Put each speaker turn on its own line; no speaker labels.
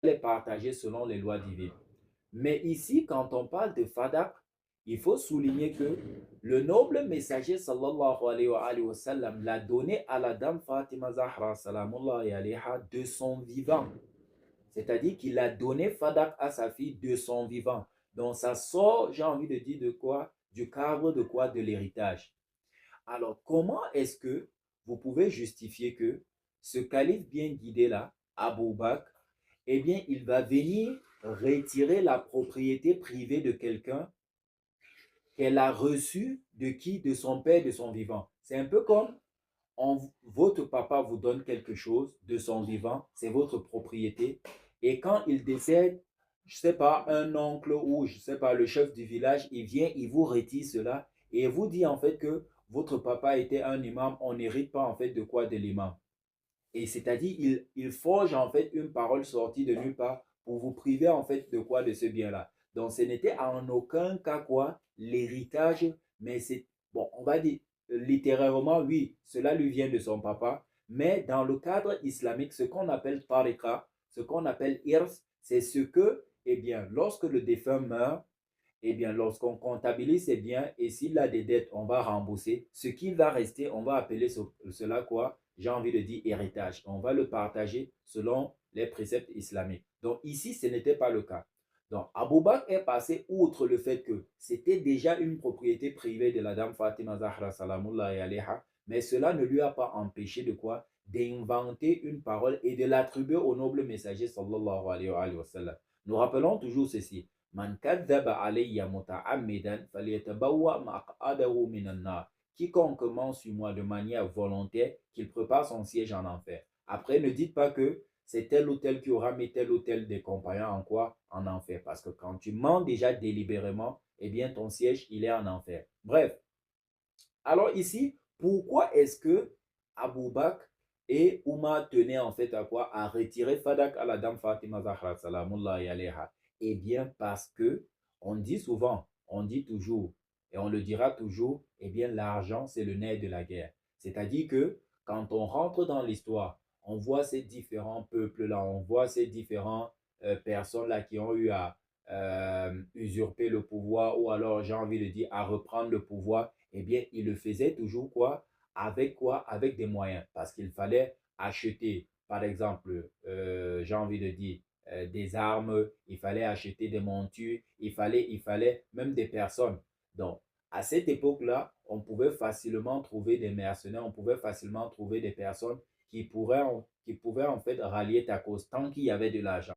les partager selon les lois divines. Mais ici, quand on parle de fadak, il faut souligner que le noble messager sallallahu alayhi wa sallam l'a donné à la dame Fatima Zahra salamullahi alayha de son vivant. C'est-à-dire qu'il a donné fadak à sa fille de son vivant. Donc ça sort, j'ai envie de dire de quoi? Du cadre de quoi? De l'héritage. Alors comment est-ce que vous pouvez justifier que ce calife bien guidé là, Abou Bakr, eh bien, il va venir retirer la propriété privée de quelqu'un qu'elle a reçue de qui? De son père, de son vivant. C'est un peu comme votre papa vous donne quelque chose de son vivant, c'est votre propriété. Et quand il décède, je ne sais pas, un oncle ou je ne sais pas, le chef du village, il vient, il vous retire cela et vous dit en fait que votre papa était un imam, on n'hérite pas en fait de quoi? De l'imam. Et c'est-à-dire, il forge en fait une parole sortie de nulle part pour vous priver en fait de quoi? De ce bien-là. Donc, ce n'était en aucun cas quoi? L'héritage, mais c'est, bon, on va dire littéralement, oui, cela lui vient de son papa, mais dans le cadre islamique, ce qu'on appelle tariqa, ce qu'on appelle irs, c'est ce que, eh bien, lorsque le défunt meurt, eh bien, lorsqu'on comptabilise ses biens et s'il a des dettes, on va rembourser. Ce qui va rester, on va appeler cela quoi? J'ai envie de dire héritage. On va le partager selon les préceptes islamiques. Donc ici, ce n'était pas le cas. Donc Abou Bakr est passé outre le fait que c'était déjà une propriété privée de la dame Fatima Zahra salamullahi alayha, mais cela ne lui a pas empêché de quoi? D'inventer une parole et de l'attribuer au noble messager sallallahu alayhi wa sallam. Nous rappelons toujours ceci. Man kadhaba alayya muta'ammidan falyatabawwa maq'adahu minan nar. Quiconque ment sur moi de manière volontaire, qu'il prépare son siège en enfer. Après, ne dites pas que c'est tel ou tel qui aura mis tel ou tel des compagnons en quoi? En enfer. Parce que quand tu mens déjà délibérément, eh bien ton siège, il est en enfer. Bref. Alors ici, pourquoi est-ce que Abou Bakr et Oumar tenaient en fait à quoi? À retirer Fadak à la dame Fatima Zahra salamullahi alayha. Eh bien parce que on dit souvent, on dit toujours et on le dira toujours, eh bien l'argent c'est le nerf de la guerre. C'est-à-dire que quand on rentre dans l'histoire, on voit ces différents peuples-là, on voit ces différentes personnes-là qui ont eu à usurper le pouvoir ou alors j'ai envie de dire à reprendre le pouvoir, eh bien, il le faisait toujours quoi? Avec quoi? Avec des moyens. Parce qu'il fallait acheter, par exemple, j'ai envie de dire, des armes, il fallait acheter des montures, il fallait même des personnes. Donc, à cette époque-là, on pouvait facilement trouver des mercenaires, on pouvait facilement trouver des personnes qui pouvaient en fait rallier ta cause tant qu'il y avait de l'argent.